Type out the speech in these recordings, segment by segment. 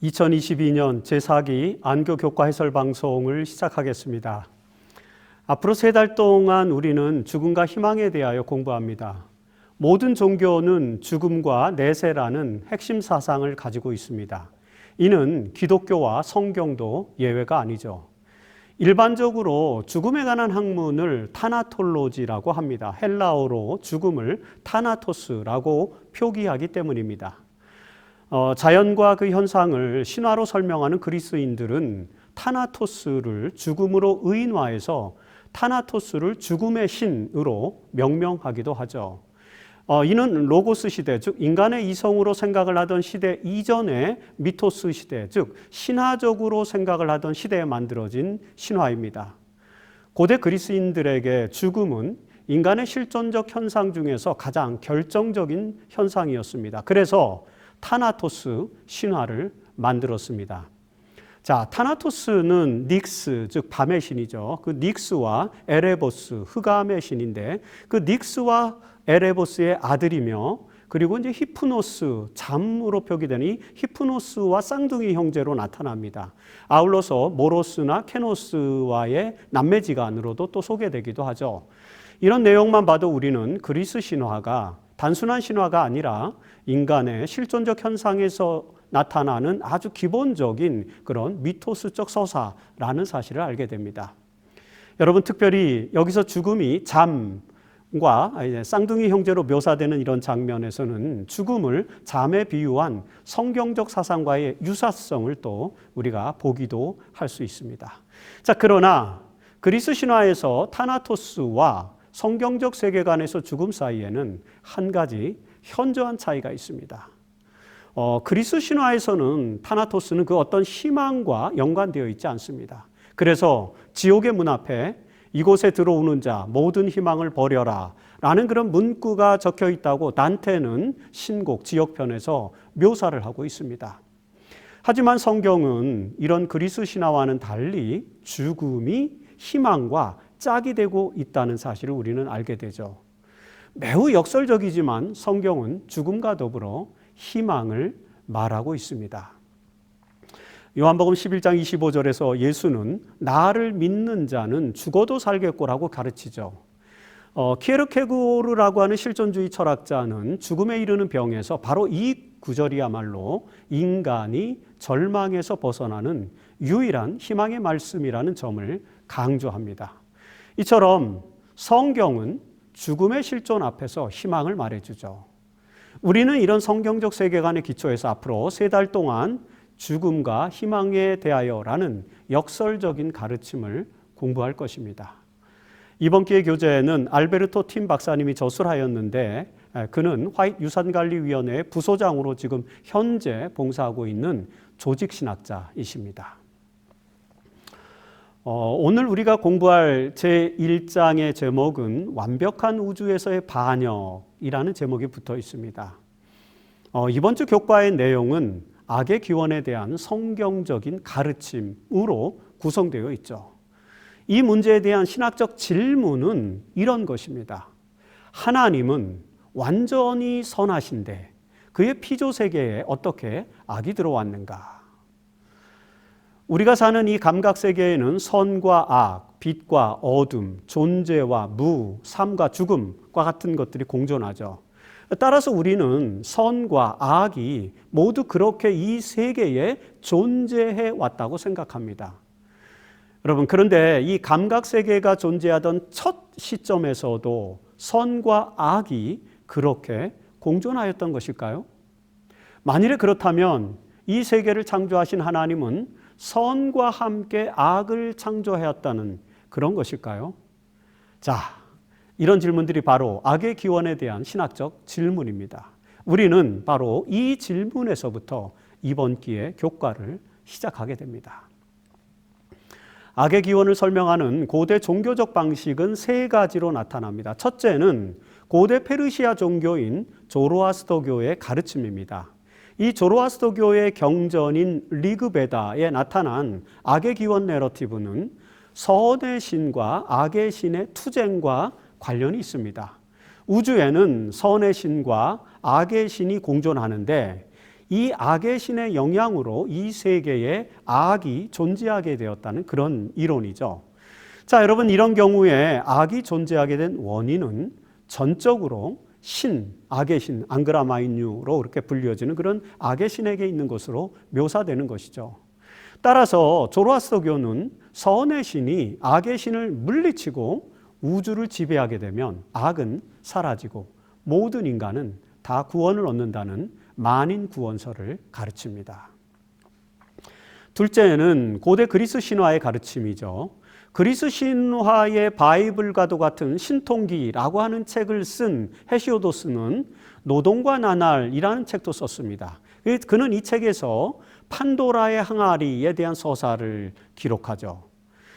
2022년 제4기 안교 교과 해설 방송을 시작하겠습니다. 앞으로 3달 동안 우리는 죽음과 희망에 대하여 공부합니다. 모든 종교는 죽음과 내세라는 핵심 사상을 가지고 있습니다. 이는 기독교와 성경도 예외가 아니죠. 일반적으로 죽음에 관한 학문을 타나톨로지라고 합니다. 헬라어로 죽음을 타나토스라고 표기하기 때문입니다. 자연과 그 현상을 신화로 설명하는 그리스인들은 타나토스를 죽음으로 의인화해서 타나토스를 죽음의 신으로 명명하기도 하죠. 이는 로고스 시대, 즉 인간의 이성으로 생각을 하던 시대 이전의 미토스 시대, 즉 신화적으로 생각을 하던 시대에 만들어진 신화입니다. 고대 그리스인들에게 죽음은 인간의 실존적 현상 중에서 가장 결정적인 현상이었습니다. 그래서 타나토스 신화를 만들었습니다. 자, 타나토스는 닉스, 즉 밤의 신이죠. 그 닉스와 에레보스, 흑암의 신인데 그 닉스와 에레보스의 아들이며 그리고 이제 히프노스, 잠으로 표기되니 히프노스와 쌍둥이 형제로 나타납니다. 아울러서 모로스나 케노스와의 남매지간으로도 또 소개되기도 하죠. 이런 내용만 봐도 우리는 그리스 신화가 단순한 신화가 아니라 인간의 실존적 현상에서 나타나는 아주 기본적인 그런 미토스적 서사라는 사실을 알게 됩니다. 여러분, 특별히 여기서 죽음이 잠과 쌍둥이 형제로 묘사되는 이런 장면에서는 죽음을 잠에 비유한 성경적 사상과의 유사성을 또 우리가 보기도 할 수 있습니다. 자, 그러나 그리스 신화에서 타나토스와 성경적 세계관에서 죽음 사이에는 한 가지 현저한 차이가 있습니다. 그리스 신화에서는 타나토스는 그 어떤 희망과 연관되어 있지 않습니다. 그래서 지옥의 문 앞에 이곳에 들어오는 자 모든 희망을 버려라 라는 그런 문구가 적혀 있다고 단테는 신곡 지역편에서 묘사를 하고 있습니다. 하지만 성경은 이런 그리스 신화와는 달리 죽음이 희망과 짝이 되고 있다는 사실을 우리는 알게 되죠. 매우 역설적이지만 성경은 죽음과 더불어 희망을 말하고 있습니다. 요한복음 11장 25절에서 예수는 나를 믿는 자는 죽어도 살겠고라고 가르치죠. 키에르케고르라고 하는 실존주의 철학자는 죽음에 이르는 병에서 바로 이 구절이야말로 인간이 절망에서 벗어나는 유일한 희망의 말씀이라는 점을 강조합니다. 이처럼 성경은 죽음의 실존 앞에서 희망을 말해주죠. 우리는 이런 성경적 세계관의 기초에서 앞으로 3달 동안 죽음과 희망에 대하여라는 역설적인 가르침을 공부할 것입니다. 이번 기회 교재는 알베르토 팀 박사님이 저술하였는데 그는 화이트 유산관리위원회 부소장으로 지금 현재 봉사하고 있는 조직신학자이십니다. 오늘 우리가 공부할 제1장의 제목은 완벽한 우주에서의 반역이라는 제목이 붙어 있습니다. 이번 주 교과의 내용은 악의 기원에 대한 성경적인 가르침으로 구성되어 있죠. 이 문제에 대한 신학적 질문은 이런 것입니다. 하나님은 완전히 선하신데 그의 피조세계에 어떻게 악이 들어왔는가? 우리가 사는 이 감각세계에는 선과 악, 빛과 어둠, 존재와 무, 삶과 죽음과 같은 것들이 공존하죠. 따라서 우리는 선과 악이 모두 그렇게 이 세계에 존재해 왔다고 생각합니다. 여러분, 그런데 이 감각세계가 존재하던 첫 시점에서도 선과 악이 그렇게 공존하였던 것일까요? 만일에 그렇다면 이 세계를 창조하신 하나님은 선과 함께 악을 창조하였다는 그런 것일까요? 자, 이런 질문들이 바로 악의 기원에 대한 신학적 질문입니다. 우리는 바로 이 질문에서부터 이번 기회 교과를 시작하게 됩니다. 악의 기원을 설명하는 고대 종교적 방식은 3가지로 나타납니다. 첫째는 고대 페르시아 종교인 조로아스터교의 가르침입니다. 이 조로아스터교의 경전인 리그베다에 나타난 악의 기원 내러티브는 선의 신과 악의 신의 투쟁과 관련이 있습니다. 우주에는 선의 신과 악의 신이 공존하는데 이 악의 신의 영향으로 이 세계에 악이 존재하게 되었다는 그런 이론이죠. 자, 여러분, 이런 경우에 악이 존재하게 된 원인은 전적으로 악의 신, 앙그라마인유로 이렇게 불려지는 그런 악의 신에게 있는 것으로 묘사되는 것이죠. 따라서 조로아스터교는 선의 신이 악의 신을 물리치고 우주를 지배하게 되면 악은 사라지고 모든 인간은 다 구원을 얻는다는 만인 구원설을 가르칩니다. 둘째는 고대 그리스 신화의 가르침이죠. 그리스 신화의 바이블과도 같은 신통기라고 하는 책을 쓴 헤시오도스는 노동과 나날이라는 책도 썼습니다. 그는 이 책에서 판도라의 항아리에 대한 서사를 기록하죠.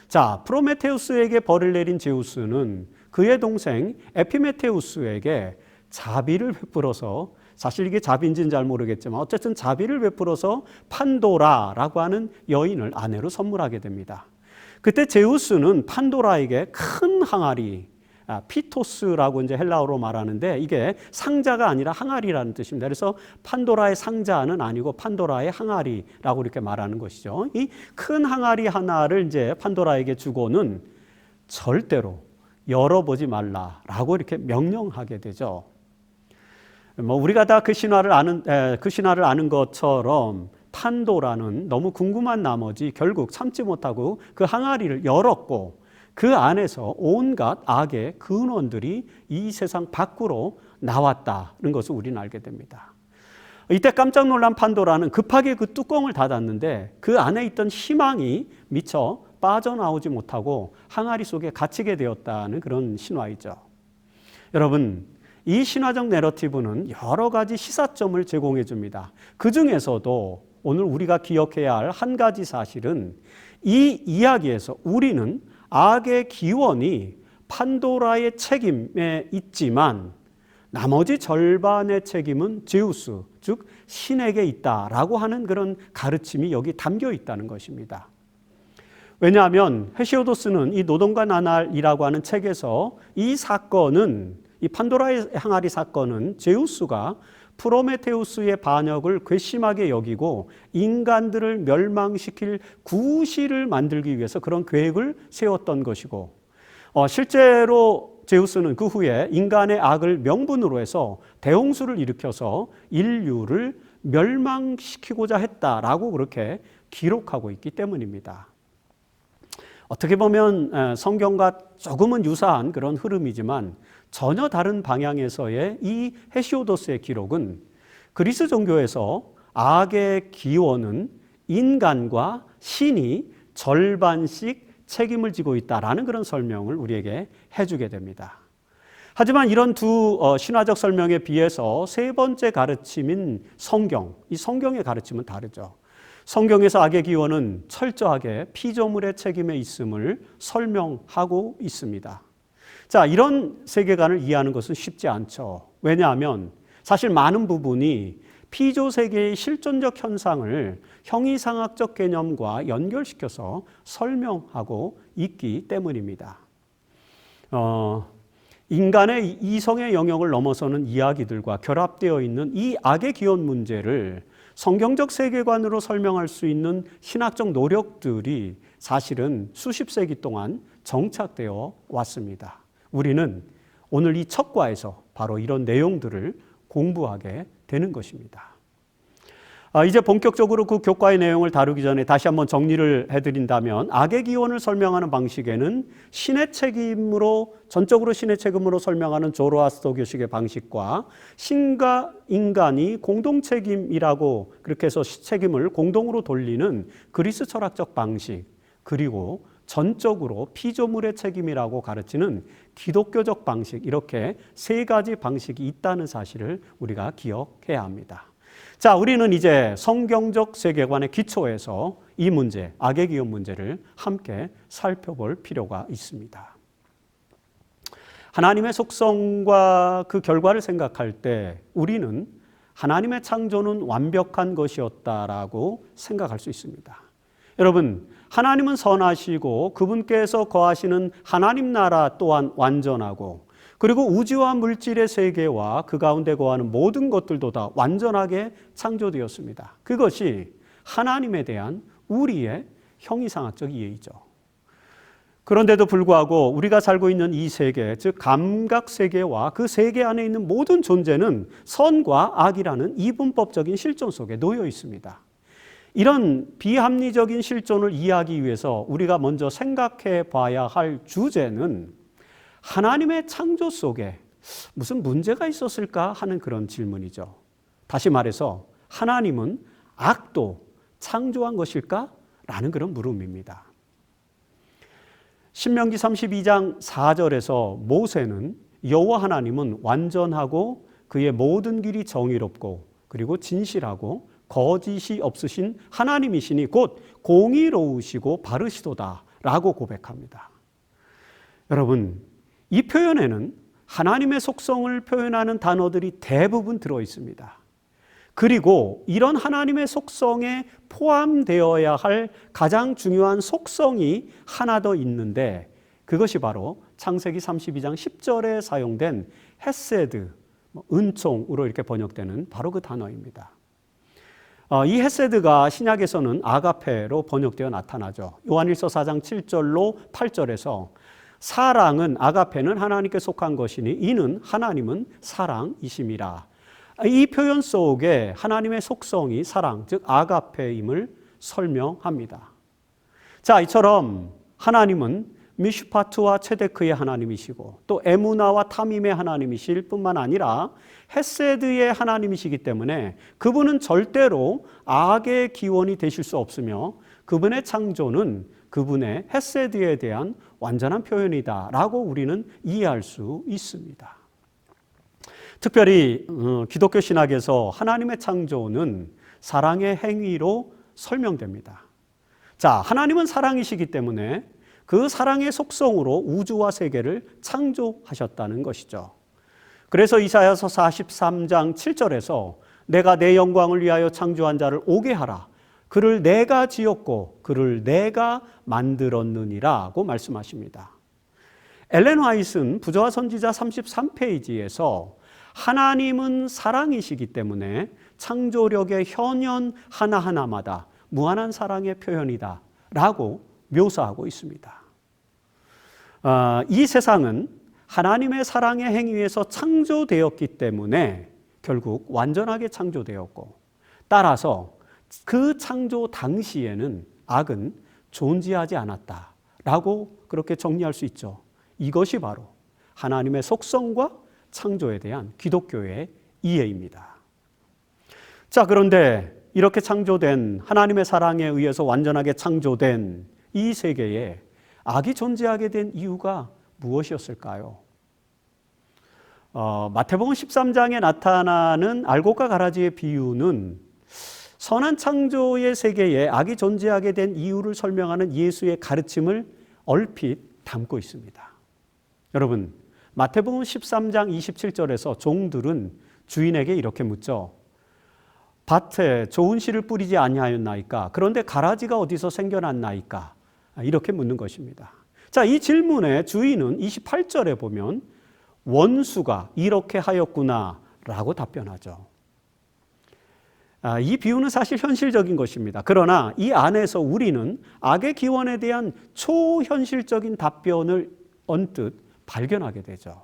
자, 프로메테우스에게 벌을 내린 제우스는 그의 동생 에피메테우스에게 자비를 베풀어서, 사실 이게 자비인지는 잘 모르겠지만 어쨌든 자비를 베풀어서 판도라라고 하는 여인을 아내로 선물하게 됩니다. 그때 제우스는 판도라에게 큰 항아리, 피토스라고 이제 헬라어로 말하는데 이게 상자가 아니라 항아리라는 뜻입니다. 그래서 판도라의 상자는 아니고 판도라의 항아리라고 이렇게 말하는 것이죠. 이 큰 항아리 하나를 이제 판도라에게 주고는 절대로 열어보지 말라라고 이렇게 명령하게 되죠. 우리가 다 그 신화를 아는 것처럼 판도라는 너무 궁금한 나머지 결국 참지 못하고 그 항아리를 열었고 그 안에서 온갖 악의 근원들이 이 세상 밖으로 나왔다는 것을 우리는 알게 됩니다. 이때 깜짝 놀란 판도라는 급하게 그 뚜껑을 닫았는데 그 안에 있던 희망이 미처 빠져나오지 못하고 항아리 속에 갇히게 되었다는 그런 신화이죠. 여러분, 이 신화적 내러티브는 여러 가지 시사점을 제공해 줍니다. 그 중에서도 오늘 우리가 기억해야 할 한 가지 사실은 이 이야기에서 우리는 악의 기원이 판도라의 책임에 있지만 나머지 절반의 책임은 제우스, 즉 신에게 있다라고 하는 그런 가르침이 여기 담겨 있다는 것입니다. 왜냐하면 헤시오도스는 이 노동과 나날이라고 하는 책에서 이 사건은, 이 판도라의 항아리 사건은 제우스가 프로메테우스의 반역을 괘씸하게 여기고 인간들을 멸망시킬 구실을 만들기 위해서 그런 계획을 세웠던 것이고, 실제로 제우스는 그 후에 인간의 악을 명분으로 해서 대홍수를 일으켜서 인류를 멸망시키고자 했다라고 그렇게 기록하고 있기 때문입니다. 어떻게 보면 성경과 조금은 유사한 그런 흐름이지만 전혀 다른 방향에서의 이 헤시오도스의 기록은 그리스 종교에서 악의 기원은 인간과 신이 절반씩 책임을 지고 있다라는 그런 설명을 우리에게 해주게 됩니다. 하지만 이런 두 신화적 설명에 비해서 세 번째 가르침인 성경, 이 성경의 가르침은 다르죠. 성경에서 악의 기원은 철저하게 피조물의 책임에 있음을 설명하고 있습니다. 자, 이런 세계관을 이해하는 것은 쉽지 않죠. 왜냐하면 사실 많은 부분이 피조 세계의 실존적 현상을 형이상학적 개념과 연결시켜서 설명하고 있기 때문입니다. 인간의 이성의 영역을 넘어서는 이야기들과 결합되어 있는 이 악의 기원 문제를 성경적 세계관으로 설명할 수 있는 신학적 노력들이 사실은 수십 세기 동안 정착되어 왔습니다. 우리는 오늘 이 첫 과에서 바로 이런 내용들을 공부하게 되는 것입니다. 이제 본격적으로 그 교과의 내용을 다루기 전에 다시 한번 정리를 해드린다면 악의 기원을 설명하는 방식에는 신의 책임으로, 전적으로 신의 책임으로 설명하는 조로아스터 교식의 방식과 신과 인간이 공동 책임이라고 그렇게 해서 책임을 공동으로 돌리는 그리스 철학적 방식, 그리고 전적으로 피조물의 책임이라고 가르치는 기독교적 방식, 이렇게 세 가지 방식이 있다는 사실을 우리가 기억해야 합니다. 자, 우리는 이제 성경적 세계관의 기초에서 이 문제, 악의 기원 문제를 함께 살펴볼 필요가 있습니다. 하나님의 속성과 그 결과를 생각할 때 우리는 하나님의 창조는 완벽한 것이었다라고 생각할 수 있습니다. 여러분, 하나님은 선하시고 그분께서 거하시는 하나님 나라 또한 완전하고 그리고 우주와 물질의 세계와 그 가운데 거하는 모든 것들도 다 완전하게 창조되었습니다. 그것이 하나님에 대한 우리의 형이상학적 이해이죠. 그런데도 불구하고 우리가 살고 있는 이 세계, 즉 감각 세계와 그 세계 안에 있는 모든 존재는 선과 악이라는 이분법적인 실존 속에 놓여 있습니다. 이런 비합리적인 실존을 이해하기 위해서 우리가 먼저 생각해 봐야 할 주제는 하나님의 창조 속에 무슨 문제가 있었을까 하는 그런 질문이죠. 다시 말해서 하나님은 악도 창조한 것일까? 라는 그런 물음입니다. 신명기 32장 4절에서 모세는 여호와 하나님은 완전하고 그의 모든 길이 정의롭고 그리고 진실하고 거짓이 없으신 하나님이시니 곧 공의로우시고 바르시도다 라고 고백합니다. 여러분, 이 표현에는 하나님의 속성을 표현하는 단어들이 대부분 들어 있습니다. 그리고 이런 하나님의 속성에 포함되어야 할 가장 중요한 속성이 하나 더 있는데 그것이 바로 창세기 32장 10절에 사용된 헤세드, 은총으로 이렇게 번역되는 바로 그 단어입니다. 이 헤세드가 신약에서는 아가페로 번역되어 나타나죠. 요한일서 4장 7절로 8절에서 사랑은 아가페는 하나님께 속한 것이니 이는 하나님은 사랑이심이라. 이 표현 속에 하나님의 속성이 사랑, 즉 아가페임을 설명합니다. 자, 이처럼 하나님은 미슈파트와 체데크의 하나님이시고 또 에무나와 타밈의 하나님이실 뿐만 아니라 헤세드의 하나님이시기 때문에 그분은 절대로 악의 기원이 되실 수 없으며 그분의 창조는 그분의 헤세드에 대한 완전한 표현이다라고 우리는 이해할 수 있습니다. 특별히 기독교 신학에서 하나님의 창조는 사랑의 행위로 설명됩니다. 자, 하나님은 사랑이시기 때문에 그 사랑의 속성으로 우주와 세계를 창조하셨다는 것이죠. 그래서 이사야서 43장 7절에서 내가 내 영광을 위하여 창조한 자를 오게 하라. 그를 내가 지었고 그를 내가 만들었느니라고 말씀하십니다. 엘렌 화이트는 부조화 선지자 33페이지에서 하나님은 사랑이시기 때문에 창조력의 현현 하나하나마다 무한한 사랑의 표현이다 라고 묘사하고 있습니다. 이 세상은 하나님의 사랑의 행위에서 창조되었기 때문에 결국 완전하게 창조되었고 따라서 그 창조 당시에는 악은 존재하지 않았다라고 그렇게 정리할 수 있죠. 이것이 바로 하나님의 속성과 창조에 대한 기독교의 이해입니다. 자, 그런데 이렇게 창조된 하나님의 사랑에 의해서 완전하게 창조된 이 세계에 악이 존재하게 된 이유가 무엇이었을까요? 마태복음 13장에 나타나는 알곡과 가라지의 비유는 선한 창조의 세계에 악이 존재하게 된 이유를 설명하는 예수의 가르침을 얼핏 담고 있습니다. 여러분, 마태복음 13장 27절에서 종들은 주인에게 이렇게 묻죠. 밭에 좋은 씨를 뿌리지 아니하였나이까? 그런데 가라지가 어디서 생겨났나이까? 이렇게 묻는 것입니다. 자, 이 질문에 주인은 28절에 보면 원수가 이렇게 하였구나 라고 답변하죠. 이 비유는 사실 현실적인 것입니다. 그러나 이 안에서 우리는 악의 기원에 대한 초현실적인 답변을 언뜻 발견하게 되죠.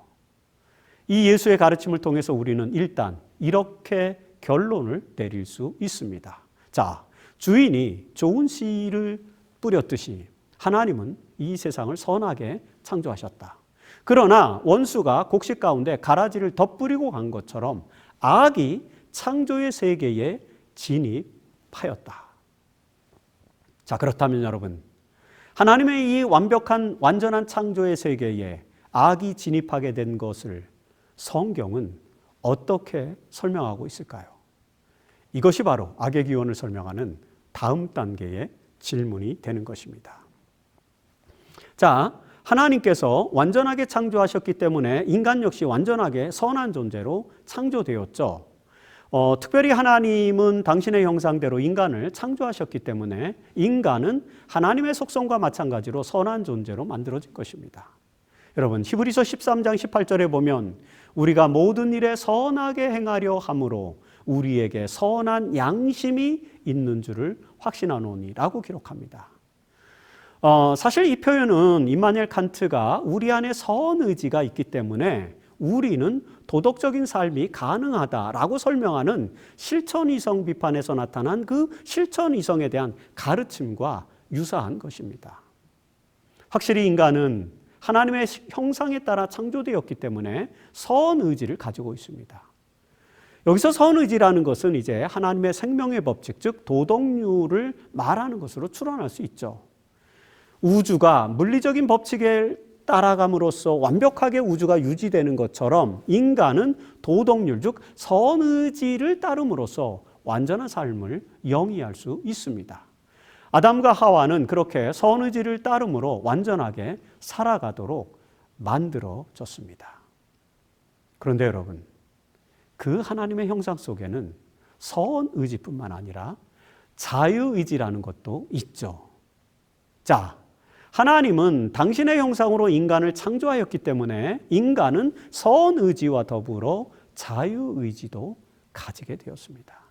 이 예수의 가르침을 통해서 우리는 일단 이렇게 결론을 내릴 수 있습니다. 자, 주인이 좋은 씨를 뿌렸듯이 하나님은 이 세상을 선하게 창조하셨다. 그러나 원수가 곡식 가운데 가라지를 덧뿌리고 간 것처럼 악이 창조의 세계에 진입하였다. 자, 그렇다면 여러분, 하나님의 이 완벽한 완전한 창조의 세계에 악이 진입하게 된 것을 성경은 어떻게 설명하고 있을까요? 이것이 바로 악의 기원을 설명하는 다음 단계의 질문이 되는 것입니다. 자, 하나님께서 완전하게 창조하셨기 때문에 인간 역시 완전하게 선한 존재로 창조되었죠. 특별히 하나님은 당신의 형상대로 인간을 창조하셨기 때문에 인간은 하나님의 속성과 마찬가지로 선한 존재로 만들어진 것입니다. 여러분, 히브리서 13장 18절에 보면 우리가 모든 일에 선하게 행하려 함으로 우리에게 선한 양심이 있는 줄을 확신하노니라고 기록합니다. 사실 이 표현은 임마누엘 칸트가 우리 안에 선의지가 있기 때문에 우리는 도덕적인 삶이 가능하다라고 설명하는 실천이성 비판에서 나타난 그 실천이성에 대한 가르침과 유사한 것입니다. 확실히 인간은 하나님의 형상에 따라 창조되었기 때문에 선의지를 가지고 있습니다. 여기서 선의지라는 것은 이제 하나님의 생명의 법칙, 즉 도덕률을 말하는 것으로 추론할 수 있죠. 우주가 물리적인 법칙에 따라감으로써 완벽하게 우주가 유지되는 것처럼 인간은 도덕률, 즉 선의지를 따름으로써 완전한 삶을 영위할 수 있습니다. 아담과 하와는 그렇게 선의지를 따름으로 완전하게 살아가도록 만들어졌습니다. 그런데 여러분, 그 하나님의 형상 속에는 선의지뿐만 아니라 자유의지라는 것도 있죠. 자, 하나님은 당신의 형상으로 인간을 창조하였기 때문에 인간은 선의지와 더불어 자유의지도 가지게 되었습니다.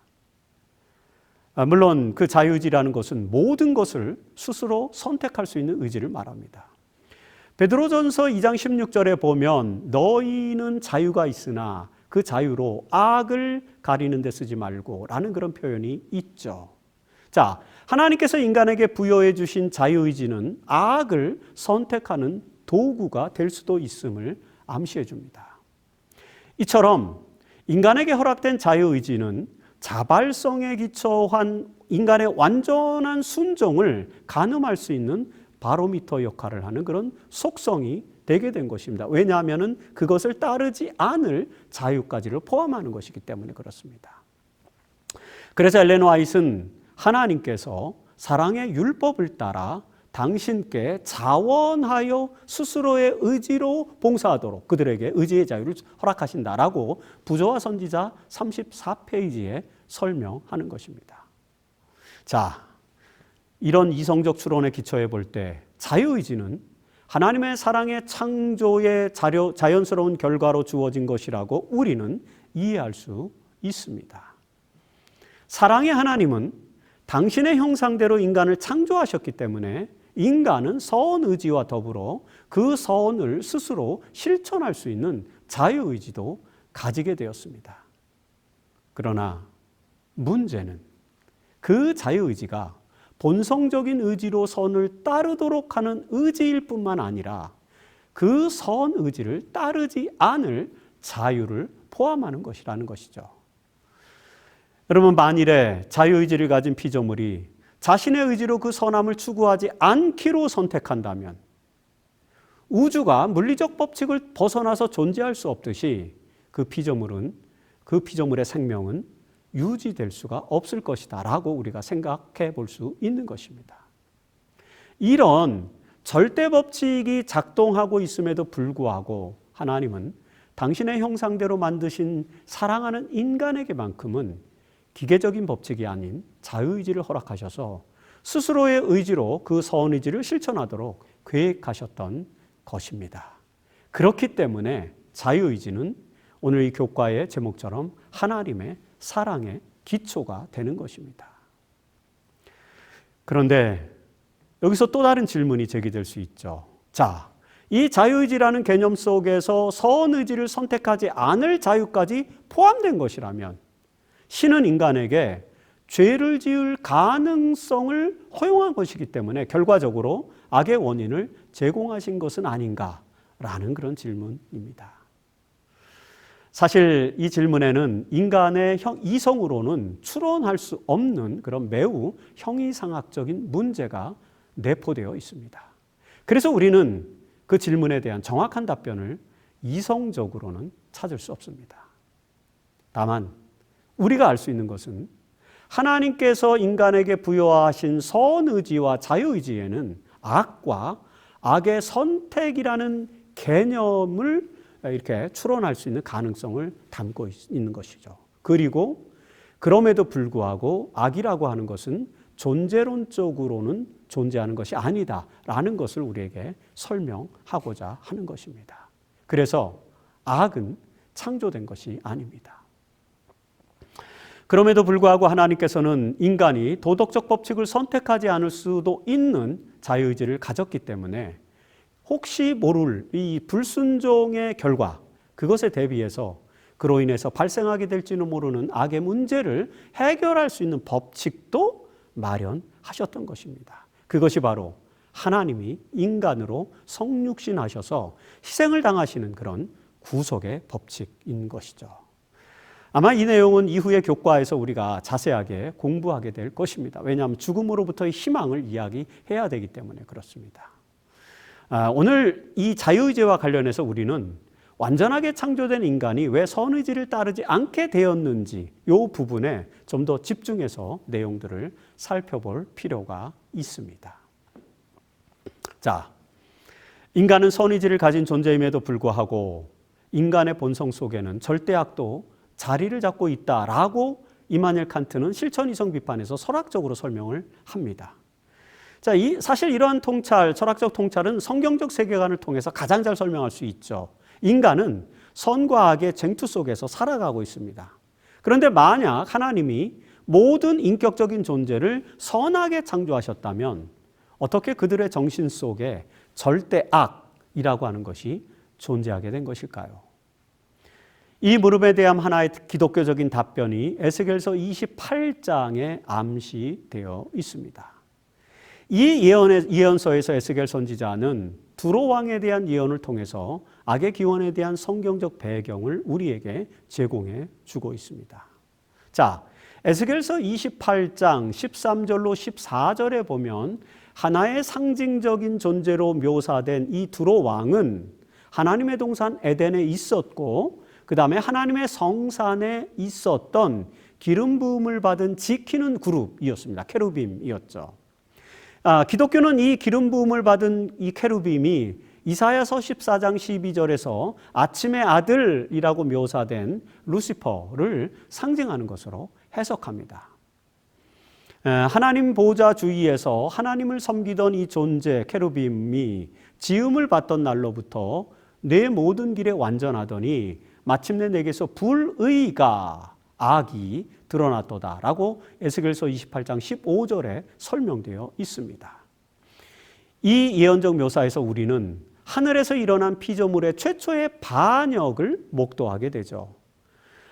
물론 그 자유의지라는 것은 모든 것을 스스로 선택할 수 있는 의지를 말합니다. 베드로전서 2장 16절에 보면 너희는 자유가 있으나 그 자유로 악을 가리는 데 쓰지 말고 라는 그런 표현이 있죠. 자, 하나님께서 인간에게 부여해 주신 자유의지는 악을 선택하는 도구가 될 수도 있음을 암시해 줍니다. 이처럼 인간에게 허락된 자유의지는 자발성에 기초한 인간의 완전한 순종을 가늠할 수 있는 바로미터 역할을 하는 그런 속성이 되게 된 것입니다. 왜냐하면 그것을 따르지 않을 자유까지를 포함하는 것이기 때문에 그렇습니다. 그래서 엘렌 화이트는 하나님께서 사랑의 율법을 따라 당신께 자원하여 스스로의 의지로 봉사하도록 그들에게 의지의 자유를 허락하신다라고 부조와 선지자 34페이지에 설명하는 것입니다. 자, 이런 이성적 추론에 기초해 볼 때 자유의지는 하나님의 사랑의 창조의 자연스러운 결과로 주어진 것이라고 우리는 이해할 수 있습니다. 사랑의 하나님은 당신의 형상대로 인간을 창조하셨기 때문에 인간은 선의지와 더불어 그 선을 스스로 실천할 수 있는 자유의지도 가지게 되었습니다. 그러나 문제는 그 자유의지가 본성적인 의지로 선을 따르도록 하는 의지일 뿐만 아니라 그 선의지를 따르지 않을 자유를 포함하는 것이라는 것이죠. 여러분, 만일에 자유의지를 가진 피조물이 자신의 의지로 그 선함을 추구하지 않기로 선택한다면 우주가 물리적 법칙을 벗어나서 존재할 수 없듯이 그 피조물의 생명은 유지될 수가 없을 것이다 라고 우리가 생각해 볼 수 있는 것입니다. 이런 절대 법칙이 작동하고 있음에도 불구하고 하나님은 당신의 형상대로 만드신 사랑하는 인간에게만큼은 기계적인 법칙이 아닌 자유의지를 허락하셔서 스스로의 의지로 그 선의지를 실천하도록 계획하셨던 것입니다. 그렇기 때문에 자유의지는 오늘 이 교과의 제목처럼 하나님의 사랑의 기초가 되는 것입니다. 그런데 여기서 또 다른 질문이 제기될 수 있죠. 자, 이 자유의지라는 개념 속에서 선의지를 선택하지 않을 자유까지 포함된 것이라면 신은 인간에게 죄를 지을 가능성을 허용한 것이기 때문에 결과적으로 악의 원인을 제공하신 것은 아닌가라는 그런 질문입니다. 사실 이 질문에는 인간의 이성으로는 추론할 수 없는 그런 매우 형이상학적인 문제가 내포되어 있습니다. 그래서 우리는 그 질문에 대한 정확한 답변을 이성적으로는 찾을 수 없습니다. 다만 우리가 알 수 있는 것은 하나님께서 인간에게 부여하신 선의지와 자유의지에는 악과 악의 선택이라는 개념을 이렇게 추론할 수 있는 가능성을 담고 있는 것이죠. 그리고 그럼에도 불구하고 악이라고 하는 것은 존재론적으로는 존재하는 것이 아니다라는 것을 우리에게 설명하고자 하는 것입니다. 그래서 악은 창조된 것이 아닙니다. 그럼에도 불구하고 하나님께서는 인간이 도덕적 법칙을 선택하지 않을 수도 있는 자유의지를 가졌기 때문에 혹시 모를 이 불순종의 결과, 그것에 대비해서 그로 인해서 발생하게 될지는 모르는 악의 문제를 해결할 수 있는 법칙도 마련하셨던 것입니다. 그것이 바로 하나님이 인간으로 성육신하셔서 희생을 당하시는 그런 구속의 법칙인 것이죠. 아마 이 내용은 이후의 교과에서 우리가 자세하게 공부하게 될 것입니다. 왜냐하면 죽음으로부터의 희망을 이야기해야 되기 때문에 그렇습니다. 오늘 이 자유의지와 관련해서 우리는 완전하게 창조된 인간이 왜 선의지를 따르지 않게 되었는지 이 부분에 좀 더 집중해서 내용들을 살펴볼 필요가 있습니다. 자, 인간은 선의지를 가진 존재임에도 불구하고 인간의 본성 속에는 절대 악도 자리를 잡고 있다라고 이마누엘 칸트는 실천이성 비판에서 설학적으로 설명을 합니다. 자, 사실 이러한 통찰, 철학적 통찰은 성경적 세계관을 통해서 가장 잘 설명할 수 있죠. 인간은 선과 악의 쟁투 속에서 살아가고 있습니다. 그런데 만약 하나님이 모든 인격적인 존재를 선하게 창조하셨다면 어떻게 그들의 정신 속에 절대 악이라고 하는 것이 존재하게 된 것일까요? 이 물음에 대한 하나의 기독교적인 답변이 에스겔서 28장에 암시되어 있습니다. 이 예언서에서 에스겔 선지자는 두로 왕에 대한 예언을 통해서 악의 기원에 대한 성경적 배경을 우리에게 제공해 주고 있습니다. 자, 에스겔서 28장 13절로 14절에 보면 하나의 상징적인 존재로 묘사된 이 두로 왕은 하나님의 동산 에덴에 있었고 그 다음에 하나님의 성산에 있었던 기름 부음을 받은 지키는 그룹이었습니다. 케루빔이었죠. 기독교는 이 기름 부음을 받은 이 케루빔이 이사야서 14장 12절에서 아침의 아들이라고 묘사된 루시퍼를 상징하는 것으로 해석합니다. 하나님 보좌 주위에서 하나님을 섬기던 이 존재 케루빔이 지음을 받던 날로부터 내 모든 길에 완전하더니 마침내 내게서 불의가 악이 드러났도다라고 에스겔서 28장 15절에 설명되어 있습니다. 이 예언적 묘사에서 우리는 하늘에서 일어난 피조물의 최초의 반역을 목도하게 되죠.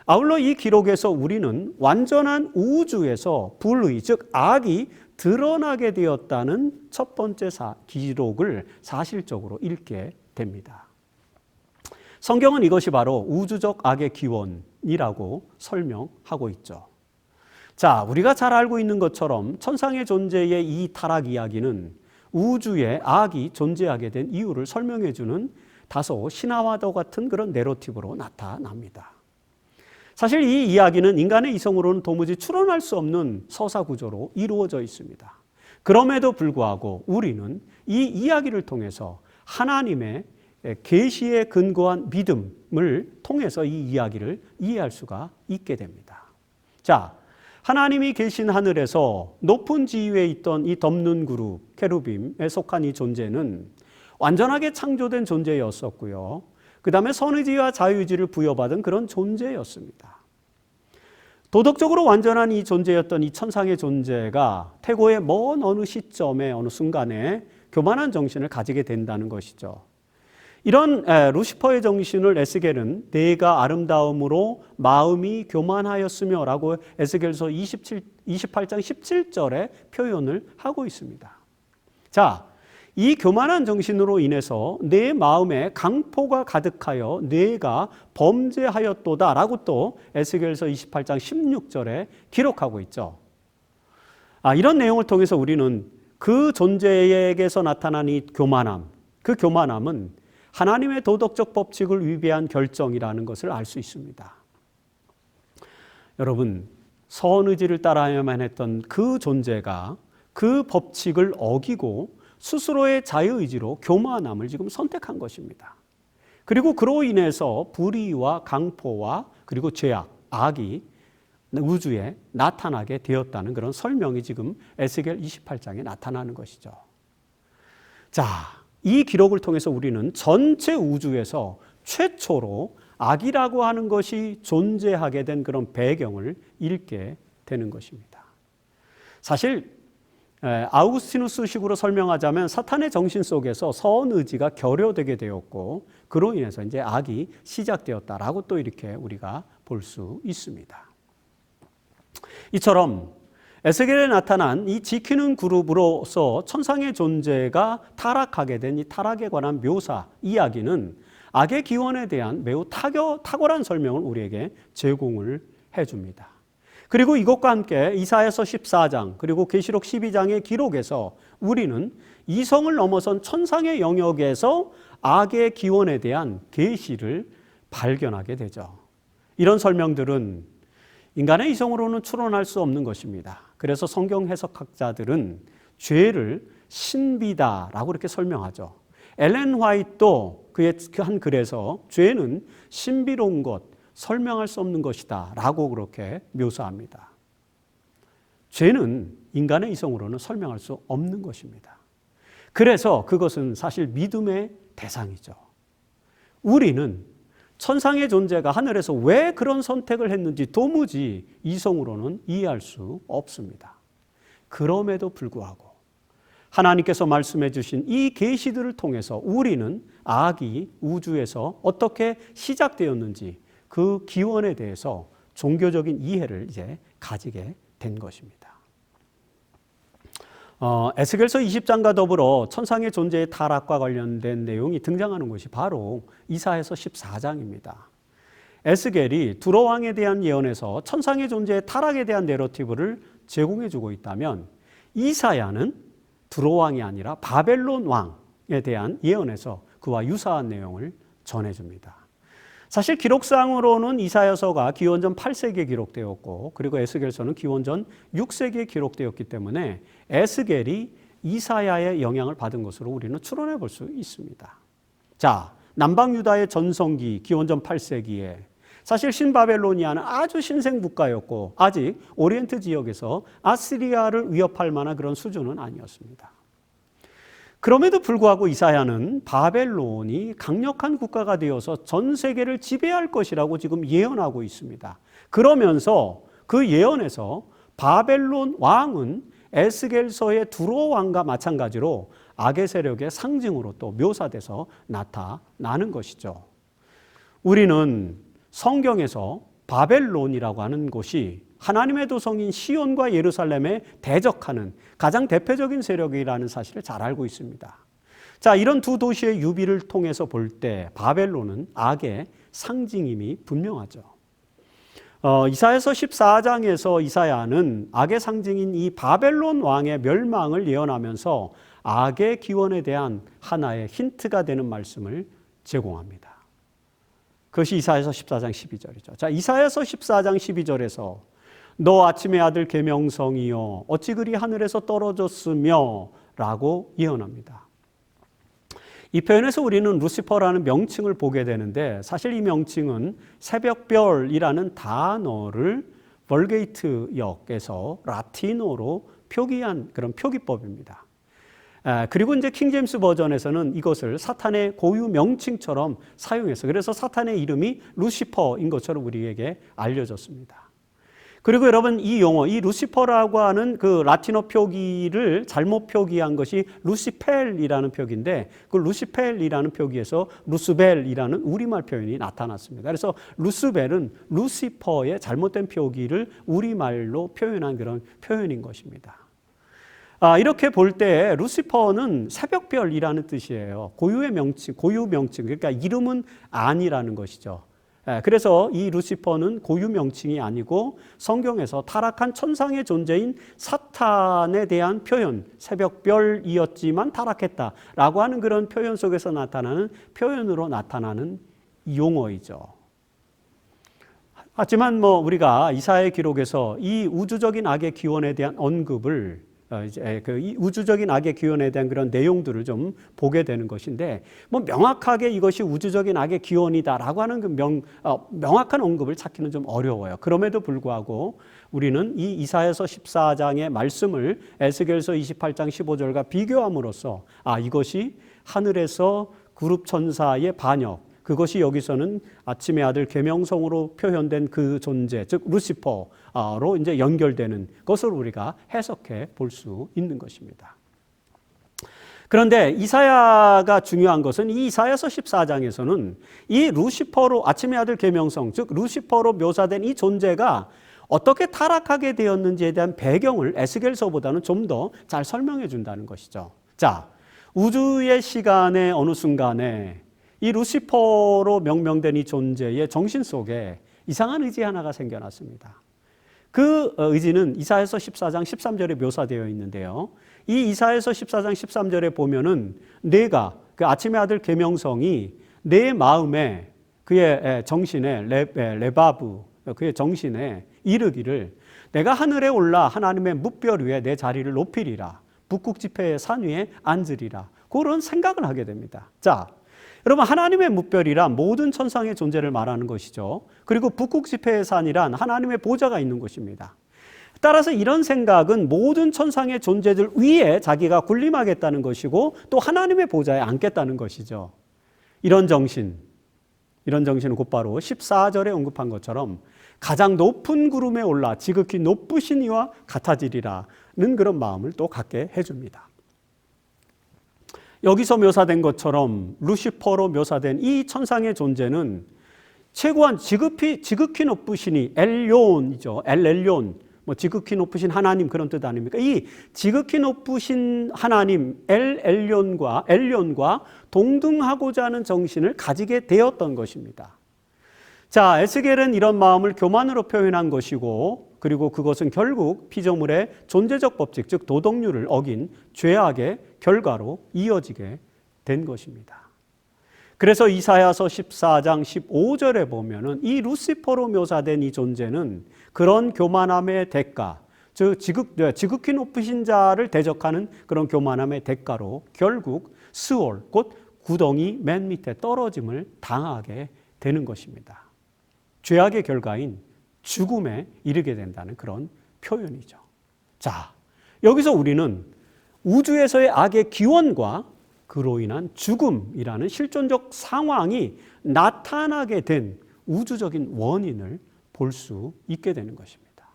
아울러 이 기록에서 우리는 완전한 우주에서 불의, 즉 악이 드러나게 되었다는 첫 번째 기록을 사실적으로 읽게 됩니다. 성경은 이것이 바로 우주적 악의 기원이라고 설명하고 있죠. 자, 우리가 잘 알고 있는 것처럼 천상의 존재의 이 타락 이야기는 우주에 악이 존재하게 된 이유를 설명해 주는 다소 신화와도 같은 그런 내러티브로 나타납니다. 사실 이 이야기는 인간의 이성으로는 도무지 추론할 수 없는 서사 구조로 이루어져 있습니다. 그럼에도 불구하고 우리는 이 이야기를 통해서 하나님의 계시에 근거한 믿음을 통해서 이 이야기를 이해할 수가 있게 됩니다. 자, 하나님이 계신 하늘에서 높은 지위에 있던 이 덮는 그룹 케루빔에 속한 이 존재는 완전하게 창조된 존재였었고요. 그 다음에 선의지와 자유의지를 부여받은 그런 존재였습니다. 도덕적으로 완전한 이 존재였던 이 천상의 존재가 태고의 먼 어느 시점에 어느 순간에 교만한 정신을 가지게 된다는 것이죠. 이런 루시퍼의 정신을 에스겔은 내가 아름다움으로 마음이 교만하였으며 라고 에스겔서 28장 17절에 표현을 하고 있습니다. 자, 이 교만한 정신으로 인해서 내 마음에 강포가 가득하여 내가 범죄하였도다 라고 또 에스겔서 28장 16절에 기록하고 있죠. 이런 내용을 통해서 우리는 그 존재에게서 나타난 이 교만함, 그 교만함은 하나님의 도덕적 법칙을 위배한 결정이라는 것을 알 수 있습니다. 여러분, 선의지를 따라야만 했던 그 존재가 그 법칙을 어기고 스스로의 자유의지로 교만함을 지금 선택한 것입니다. 그리고 그로 인해서 불의와 강포와 그리고 죄악, 악이 우주에 나타나게 되었다는 그런 설명이 지금 에스겔 28장에 나타나는 것이죠. 자, 이 기록을 통해서 우리는 전체 우주에서 최초로 악이라고 하는 것이 존재하게 된 그런 배경을 읽게 되는 것입니다. 사실 아우구스티누스식으로 설명하자면 사탄의 정신 속에서 선의지가 결여되게 되었고 그로 인해서 이제 악이 시작되었다라고 또 이렇게 우리가 볼 수 있습니다. 이처럼 에스겔에 나타난 이 지키는 그룹으로서 천상의 존재가 타락하게 된 이 타락에 관한 묘사, 이야기는 악의 기원에 대한 매우 탁월한 설명을 우리에게 제공을 해줍니다. 그리고 이것과 함께 이사야서 14장 그리고 계시록 12장의 기록에서 우리는 이성을 넘어선 천상의 영역에서 악의 기원에 대한 계시를 발견하게 되죠. 이런 설명들은 인간의 이성으로는 추론할 수 없는 것입니다. 그래서 성경 해석학자들은 죄를 신비다라고 이렇게 설명하죠. 엘렌 화이트도 그의 한 글에서 죄는 신비로운 것, 설명할 수 없는 것이다 라고 그렇게 묘사합니다. 죄는 인간의 이성으로는 설명할 수 없는 것입니다. 그래서 그것은 사실 믿음의 대상이죠. 우리는 천상의 존재가 하늘에서 왜 그런 선택을 했는지 도무지 이성으로는 이해할 수 없습니다. 그럼에도 불구하고 하나님께서 말씀해 주신 이 계시들을 통해서 우리는 악이 우주에서 어떻게 시작되었는지 그 기원에 대해서 종교적인 이해를 이제 가지게 된 것입니다. 에스겔서 20장과 더불어 천상의 존재의 타락과 관련된 내용이 등장하는 것이 바로 이사야서 14장입니다. 에스겔이 두로 왕에 대한 예언에서 천상의 존재의 타락에 대한 내러티브를 제공해 주고 있다면 이사야는 두로 왕이 아니라 바벨론 왕에 대한 예언에서 그와 유사한 내용을 전해줍니다. 사실 기록상으로는 이사야서가 기원전 8세기에 기록되었고 그리고 에스겔서는 기원전 6세기에 기록되었기 때문에 에스겔이 이사야의 영향을 받은 것으로 우리는 추론해 볼 수 있습니다. 자, 남방유다의 전성기 기원전 8세기에 사실 신바벨로니아는 아주 신생 국가였고 아직 오리엔트 지역에서 아시리아를 위협할 만한 그런 수준은 아니었습니다. 그럼에도 불구하고 이사야는 바벨론이 강력한 국가가 되어서 전 세계를 지배할 것이라고 지금 예언하고 있습니다. 그러면서 그 예언에서 바벨론 왕은 에스겔서의 두로 왕과 마찬가지로 악의 세력의 상징으로 또 묘사돼서 나타나는 것이죠. 우리는 성경에서 바벨론이라고 하는 곳이 하나님의 도성인 시온과 예루살렘에 대적하는 가장 대표적인 세력이라는 사실을 잘 알고 있습니다. 자, 이런 두 도시의 유비를 통해서 볼 때 바벨론은 악의 상징임이 분명하죠. 이사야서 14장에서 이사야는 악의 상징인 이 바벨론 왕의 멸망을 예언하면서 악의 기원에 대한 하나의 힌트가 되는 말씀을 제공합니다. 그것이 이사야서 14장 12절이죠. 자, 이사야서 14장 12절에서 너 아침의 아들 계명성이여 어찌 그리 하늘에서 떨어졌으며 라고 예언합니다. 이 표현에서 우리는 루시퍼라는 명칭을 보게 되는데 사실 이 명칭은 새벽별이라는 단어를 벌게이트 역에서 라틴어로 표기한 그런 표기법입니다. 그리고 이제 킹제임스 버전에서는 이것을 사탄의 고유 명칭처럼 사용해서 그래서 사탄의 이름이 루시퍼인 것처럼 우리에게 알려졌습니다. 그리고 여러분 이 용어, 이 루시퍼라고 하는 그 라틴어 표기를 잘못 표기한 것이 루시펠이라는 표기인데 그 루시펠이라는 표기에서 루스벨이라는 우리말 표현이 나타났습니다. 그래서 루스벨은 루시퍼의 잘못된 표기를 우리말로 표현한 그런 표현인 것입니다. 이렇게 볼 때 루시퍼는 새벽별이라는 뜻이에요. 고유의 명칭, 고유 명칭, 그러니까 이름은 아니라는 것이죠. 그래서 이 루시퍼는 고유 명칭이 아니고 성경에서 타락한 천상의 존재인 사탄에 대한 표현, 새벽별이었지만 타락했다라고 하는 그런 표현 속에서 나타나는 표현으로 나타나는 용어이죠. 하지만 우리가 이사야의 기록에서 이 우주적인 악의 기원에 대한 언급을 이제 그 우주적인 악의 기원에 대한 그런 내용들을 좀 보게 되는 것인데, 뭐 명확하게 이것이 우주적인 악의 기원이다라고 하는 그 명확한 언급을 찾기는 좀 어려워요. 그럼에도 불구하고 우리는 이 이사야서 14장의 말씀을 에스겔서 28장 15절과 비교함으로써 이것이 하늘에서 그룹 천사의 반역, 그것이 여기서는 아침의 아들 계명성으로 표현된 그 존재, 즉 루시퍼로 이제 연결되는 것을 우리가 해석해 볼 수 있는 것입니다. 그런데 이사야가 중요한 것은 이 이사야서 14장에서는 이 루시퍼로, 아침의 아들 계명성, 즉 루시퍼로 묘사된 이 존재가 어떻게 타락하게 되었는지에 대한 배경을 에스겔서보다는 좀 더 잘 설명해 준다는 것이죠. 자, 우주의 시간의 어느 순간에 이 루시퍼로 명명된 이 존재의 정신 속에 이상한 의지 하나가 생겨났습니다. 그 의지는 이사야서 14장 13절에 묘사되어 있는데요. 이 이사야서 14장 13절에 보면은 내가, 그 아침의 아들 계명성이 내 마음에 그의 정신에 레바브, 그의 정신에 이르기를 내가 하늘에 올라 하나님의 뭇별 위에 내 자리를 높이리라. 북극 지폐의 산 위에 앉으리라. 그런 생각을 하게 됩니다. 자, 여러분, 하나님의 뭇별이란 모든 천상의 존재를 말하는 것이죠. 그리고 북극 지폐의 산이란 하나님의 보좌가 있는 곳입니다. 따라서 이런 생각은 모든 천상의 존재들 위에 자기가 군림하겠다는 것이고 또 하나님의 보좌에 앉겠다는 것이죠. 이런 정신은 곧바로 14절에 언급한 것처럼 가장 높은 구름에 올라 지극히 높으신 이와 같아지리라는 그런 마음을 또 갖게 해줍니다. 여기서 묘사된 것처럼 루시퍼로 묘사된 이 천상의 존재는 최고한 지극히 높으시니 엘론이죠. 엘yon, 지극히 높으신 하나님 그런 뜻 아닙니까? 이 지극히 높으신 하나님 엘론과 동등하고자 하는 정신을 가지게 되었던 것입니다. 자, 에스겔은 이런 마음을 교만으로 표현한 것이고, 그리고 그것은 결국 피조물의 존재적 법칙, 즉 도덕률을 어긴 죄악의 결과로 이어지게 된 것입니다. 그래서 이사야서 14장 15절에 보면은 이 루시퍼로 묘사된 이 존재는 그런 교만함의 대가, 즉 지극히 높으신 자를 대적하는 그런 교만함의 대가로 결국 스올, 곧 구덩이 맨 밑에 떨어짐을 당하게 되는 것입니다. 죄악의 결과인 죽음에 이르게 된다는 그런 표현이죠. 자, 여기서 우리는 우주에서의 악의 기원과 그로 인한 죽음이라는 실존적 상황이 나타나게 된 우주적인 원인을 볼 수 있게 되는 것입니다.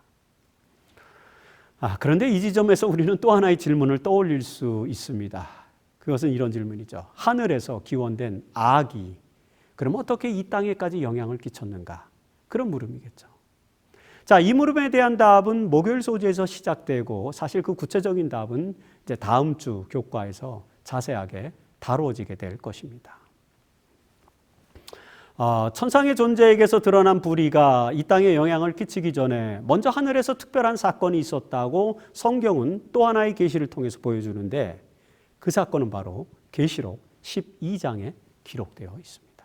그런데 이 지점에서 우리는 또 하나의 질문을 떠올릴 수 있습니다. 그것은 이런 질문이죠. 하늘에서 기원된 악이 그럼 어떻게 이 땅에까지 영향을 끼쳤는가? 그런 물음이겠죠. 자, 이 물음에 대한 답은 목요일 소재에서 시작되고 사실 그 구체적인 답은 이제 다음 주 교과에서 자세하게 다루어지게 될 것입니다. 천상의 존재에게서 드러난 불의가 이 땅에 영향을 끼치기 전에 먼저 하늘에서 특별한 사건이 있었다고 성경은 또 하나의 계시를 통해서 보여주는데 그 사건은 바로 계시록 12장에 기록되어 있습니다.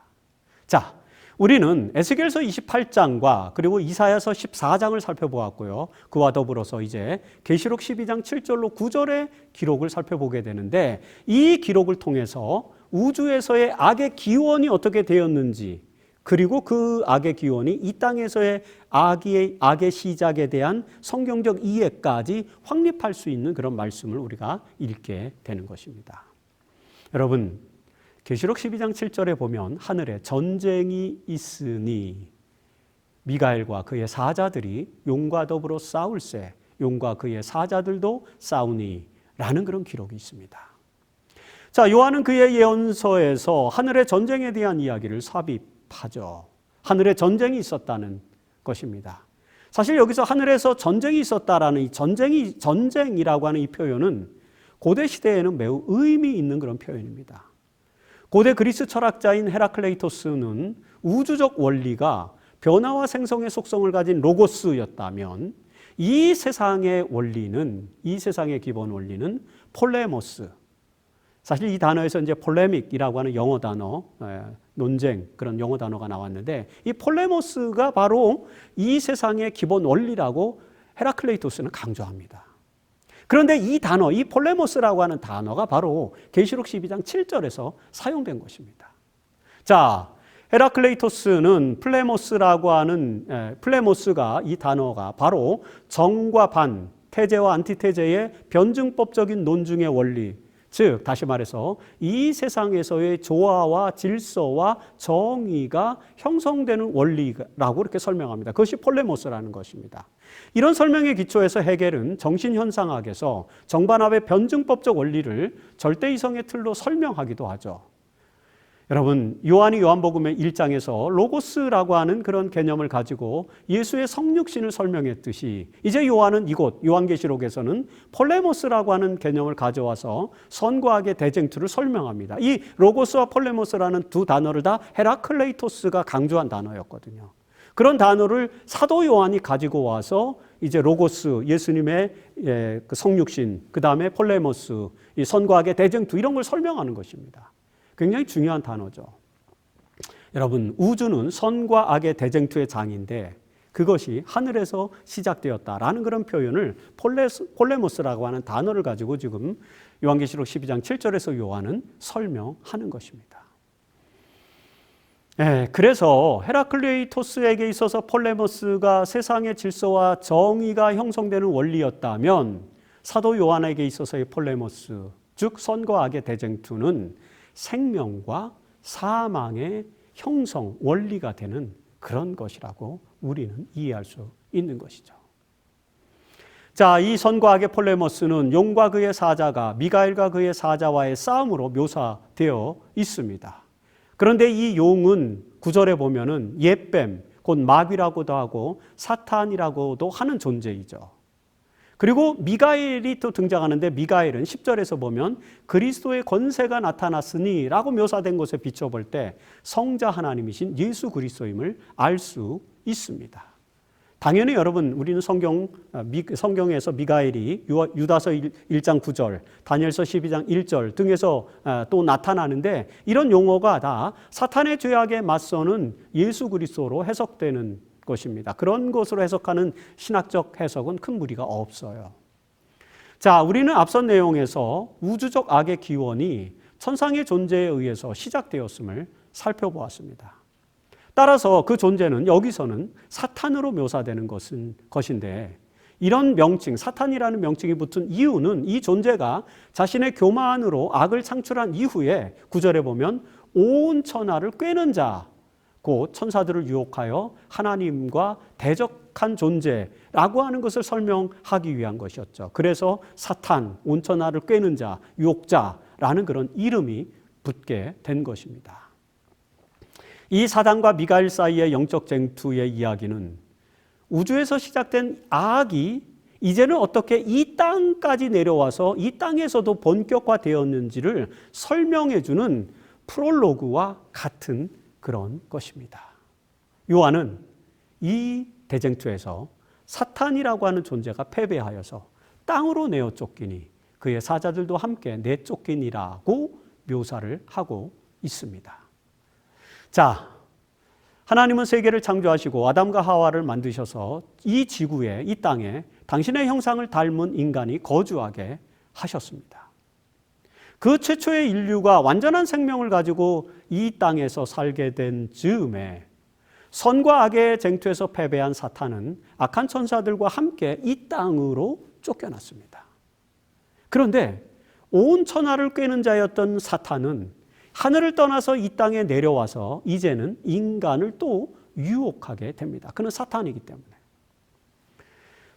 자, 우리는 에스겔서 28장과 그리고 이사야서 14장을 살펴보았고요. 그와 더불어서 이제 계시록 12장 7절로 9절의 기록을 살펴보게 되는데 이 기록을 통해서 우주에서의 악의 기원이 어떻게 되었는지 그리고 그 악의 기원이 이 땅에서의 악의 시작에 대한 성경적 이해까지 확립할 수 있는 그런 말씀을 우리가 읽게 되는 것입니다. 여러분, 계시록 12장 7절에 보면 하늘에 전쟁이 있으니 미가엘과 그의 사자들이 용과 더불어 싸울세 용과 그의 사자들도 싸우니 라는 그런 기록이 있습니다. 자, 요한은 그의 예언서에서 하늘의 전쟁에 대한 이야기를 삽입하죠. 하늘에 전쟁이 있었다는 것입니다. 사실 여기서 하늘에서 전쟁이 있었다라는 이 전쟁이라고 하는 이 표현은 고대 시대에는 매우 의미 있는 그런 표현입니다. 고대 그리스 철학자인 헤라클레이토스는 우주적 원리가 변화와 생성의 속성을 가진 로고스였다면 이 세상의 기본 원리는 폴레모스. 사실 이 단어에서 이제 폴레믹이라고 하는 영어 단어, 논쟁 그런 영어 단어가 나왔는데 이 폴레모스가 바로 이 세상의 기본 원리라고 헤라클레이토스는 강조합니다. 그런데 이 단어, 이 폴레모스라고 하는 단어가 바로 계시록 12장 7절에서 사용된 것입니다. 자, 헤라클레이토스는 플레모스라고 하는 플레모스가 이 단어가 바로 정과 반, 태제와 안티태제의 변증법적인 논증의 원리, 즉 다시 말해서 이 세상에서의 조화와 질서와 정의가 형성되는 원리라고 이렇게 설명합니다. 그것이 폴레모스라는 것입니다. 이런 설명에 기초해서 헤겔은 정신현상학에서 정반합의 변증법적 원리를 절대이성의 틀로 설명하기도 하죠. 여러분, 요한이 요한복음의 1장에서 로고스라고 하는 그런 개념을 가지고 예수의 성육신을 설명했듯이 이제 요한은 이곳 요한계시록에서는 폴레모스라고 하는 개념을 가져와서 선과 악의 대쟁투를 설명합니다. 이 로고스와 폴레모스라는 두 단어를 다 헤라클레이토스가 강조한 단어였거든요. 그런 단어를 사도 요한이 가지고 와서 이제 로고스, 예수님의 그 성육신, 그 다음에 폴레모스, 이 선과 악의 대쟁투 이런 걸 설명하는 것입니다. 굉장히 중요한 단어죠. 여러분, 우주는 선과 악의 대쟁투의 장인데 그것이 하늘에서 시작되었다라는 그런 표현을 폴레모스라고 하는 단어를 가지고 지금 요한계시록 12장 7절에서 요한은 설명하는 것입니다. 그래서 헤라클레이토스에게 있어서 폴레모스가 세상의 질서와 정의가 형성되는 원리였다면 사도 요한에게 있어서의 폴레모스, 즉 선과 악의 대쟁투는 생명과 사망의 형성, 원리가 되는 그런 것이라고 우리는 이해할 수 있는 것이죠. 자, 이 선과 악의 폴레모스는 용과 그의 사자가 미가엘과 그의 사자와의 싸움으로 묘사되어 있습니다. 그런데 이 용은 9절에 보면은 옛뱀, 곧 마귀라고도 하고 사탄이라고도 하는 존재이죠. 그리고 미가엘이 또 등장하는데 미가엘은 10절에서 보면 그리스도의 권세가 나타났으니 라고 묘사된 것에 비춰볼 때 성자 하나님이신 예수 그리스도임을 알 수 있습니다. 당연히 여러분, 우리는 성경에서 미가엘이 유다서 1장 9절, 다니엘서 12장 1절 등에서 또 나타나는데 이런 용어가 다 사탄의 죄악에 맞서는 예수 그리스도로 해석되는 것입니다. 그런 것으로 해석하는 신학적 해석은 큰 무리가 없어요. 자, 우리는 앞선 내용에서 우주적 악의 기원이 천상의 존재에 의해서 시작되었음을 살펴보았습니다. 따라서 그 존재는 여기서는 사탄으로 묘사되는 것인데 이런 명칭, 사탄이라는 명칭이 붙은 이유는 이 존재가 자신의 교만으로 악을 창출한 이후에 9절에 보면 온 천하를 꿰는 자, 곧 천사들을 유혹하여 하나님과 대적한 존재라고 하는 것을 설명하기 위한 것이었죠. 그래서 사탄, 온 천하를 꿰는 자, 유혹자라는 그런 이름이 붙게 된 것입니다. 이 사단과 미가엘 사이의 영적 쟁투의 이야기는 우주에서 시작된 악이 이제는 어떻게 이 땅까지 내려와서 이 땅에서도 본격화되었는지를 설명해주는 프롤로그와 같은 그런 것입니다. 요한은 이 대쟁투에서 사탄이라고 하는 존재가 패배하여서 땅으로 내어 쫓기니 그의 사자들도 함께 내쫓기니라고 묘사를 하고 있습니다. 자, 하나님은 세계를 창조하시고 아담과 하와를 만드셔서 이 지구에, 이 땅에 당신의 형상을 닮은 인간이 거주하게 하셨습니다. 그 최초의 인류가 완전한 생명을 가지고 이 땅에서 살게 된 즈음에 선과 악의 쟁투에서 패배한 사탄은 악한 천사들과 함께 이 땅으로 쫓겨났습니다. 그런데 온 천하를 꿰는 자였던 사탄은 하늘을 떠나서 이 땅에 내려와서 이제는 인간을 또 유혹하게 됩니다. 그는 사탄이기 때문에.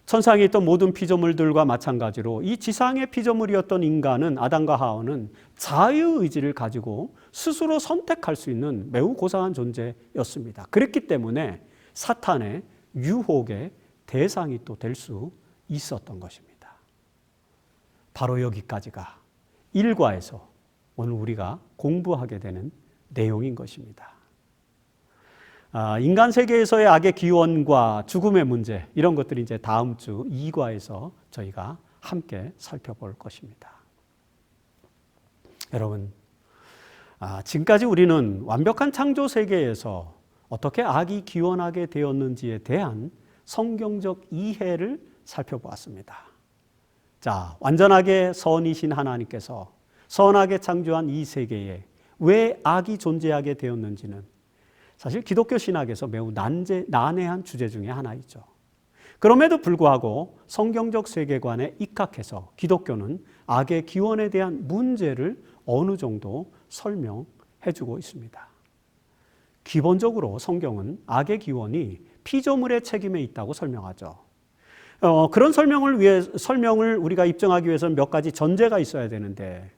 천상에 있던 모든 피조물들과 마찬가지로 이 지상의 피조물이었던 인간은, 아담과 하와는 자유의지를 가지고 스스로 선택할 수 있는 매우 고상한 존재였습니다. 그랬기 때문에 사탄의 유혹의 대상이 또 될 수 있었던 것입니다. 바로 여기까지가 1과에서 오늘 우리가 공부하게 되는 내용인 것입니다. 인간 세계에서의 악의 기원과 죽음의 문제, 이런 것들이 이제 다음 주 2과에서 저희가 함께 살펴볼 것입니다. 여러분, 지금까지 우리는 완벽한 창조 세계에서 어떻게 악이 기원하게 되었는지에 대한 성경적 이해를 살펴보았습니다. 자, 완전하게 선이신 하나님께서 선하게 창조한 이 세계에 왜 악이 존재하게 되었는지는 사실 기독교 신학에서 매우 난해한 주제 중에 하나이죠. 그럼에도 불구하고 성경적 세계관에 입각해서 기독교는 악의 기원에 대한 문제를 어느 정도 설명해주고 있습니다. 기본적으로 성경은 악의 기원이 피조물의 책임에 있다고 설명하죠. 그런 설명을 우리가 입증하기 위해서는 몇 가지 전제가 있어야 되는데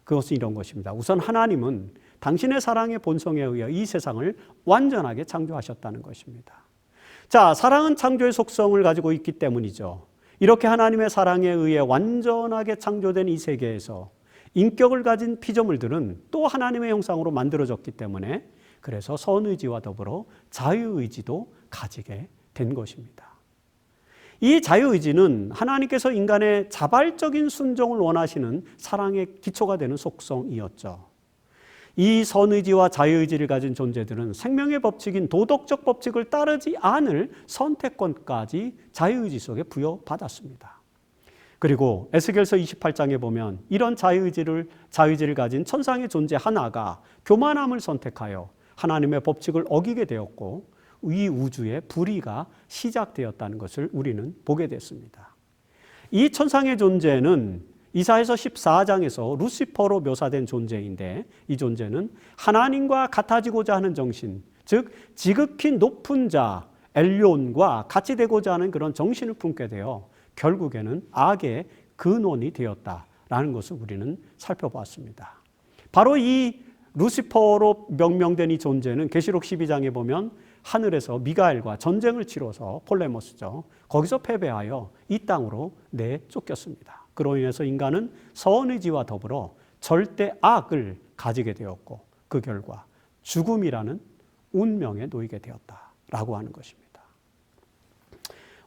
그것은 이런 것입니다. 우선 하나님은 당신의 사랑의 본성에 의해 이 세상을 완전하게 창조하셨다는 것입니다. 자, 사랑은 창조의 속성을 가지고 있기 때문이죠. 이렇게 하나님의 사랑에 의해 완전하게 창조된 이 세계에서 인격을 가진 피조물들은 또 하나님의 형상으로 만들어졌기 때문에 그래서 선의지와 더불어 자유의지도 가지게 된 것입니다. 이 자유의지는 하나님께서 인간의 자발적인 순종을 원하시는 사랑의 기초가 되는 속성이었죠. 이 선의지와 자유의지를 가진 존재들은 생명의 법칙인 도덕적 법칙을 따르지 않을 선택권까지 자유의지 속에 부여받았습니다. 그리고 에스겔서 28장에 보면 이런 자유의지를 가진 천상의 존재 하나가 교만함을 선택하여 하나님의 법칙을 어기게 되었고 이 우주의 불의가 시작되었다는 것을 우리는 보게 됐습니다. 이 천상의 존재는 이사야서 14장에서 루시퍼로 묘사된 존재인데 이 존재는 하나님과 같아지고자 하는 정신, 즉 지극히 높은 자 엘론과 같이 되고자 하는 그런 정신을 품게 되어 결국에는 악의 근원이 되었다라는 것을 우리는 살펴봤습니다. 바로 이 루시퍼로 명명된 이 존재는 계시록 12장에 보면 하늘에서 미가엘과 전쟁을 치러서 폴레모스죠. 거기서 패배하여 이 땅으로 내쫓겼습니다. 그로 인해서 인간은 선의지와 더불어 절대 악을 가지게 되었고 그 결과 죽음이라는 운명에 놓이게 되었다라고 하는 것입니다.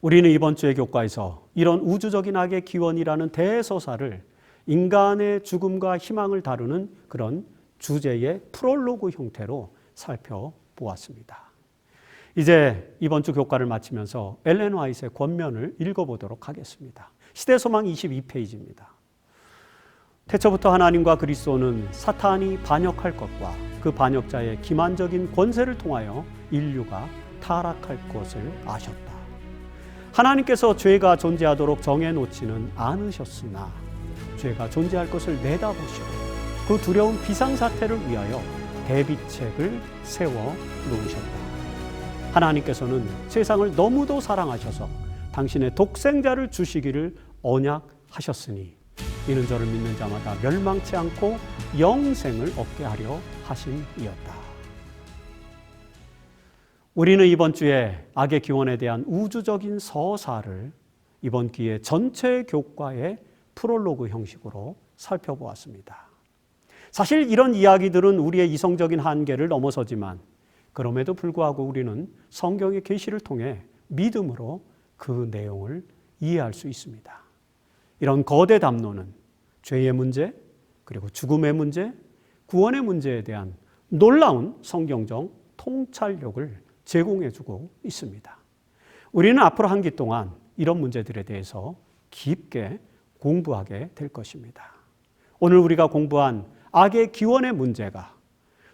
우리는 이번 주의 교과에서 이런 우주적인 악의 기원이라는 대서사를 인간의 죽음과 희망을 다루는 그런 주제의 프롤로그 형태로 살펴보았습니다. 이제 이번 주 교과를 마치면서 엘렌 화이트의 권면을 읽어보도록 하겠습니다. 시대소망 22페이지입니다. 태초부터 하나님과 그리스도는 사탄이 반역할 것과 그 반역자의 기만적인 권세를 통하여 인류가 타락할 것을 아셨다. 하나님께서 죄가 존재하도록 정해놓지는 않으셨으나 죄가 존재할 것을 내다보시고 그 두려운 비상사태를 위하여 대비책을 세워놓으셨다. 하나님께서는 세상을 너무도 사랑하셔서 당신의 독생자를 주시기를 언약하셨으니 이는 저를 믿는 자마다 멸망치 않고 영생을 얻게 하려 하심이었다. 우리는 이번 주에 악의 기원에 대한 우주적인 서사를 이번 기회 전체 교과의 프롤로그 형식으로 살펴보았습니다. 사실 이런 이야기들은 우리의 이성적인 한계를 넘어서지만 그럼에도 불구하고 우리는 성경의 계시를 통해 믿음으로 그 내용을 이해할 수 있습니다. 이런 거대 담론은 죄의 문제, 그리고 죽음의 문제, 구원의 문제에 대한 놀라운 성경적 통찰력을 제공해주고 있습니다. 우리는 앞으로 한 기 동안 이런 문제들에 대해서 깊게 공부하게 될 것입니다. 오늘 우리가 공부한 악의 기원의 문제가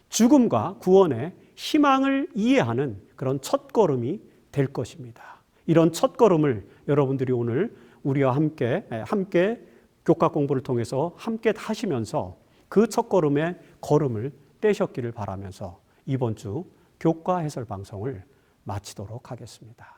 죽음과 구원의 희망을 이해하는 그런 첫걸음이 될 것입니다. 이런 첫걸음을 여러분들이 오늘 우리와 함께 교과 공부를 통해서 함께 하시면서 그 첫걸음의 걸음을 떼셨기를 바라면서 이번 주 교과 해설 방송을 마치도록 하겠습니다.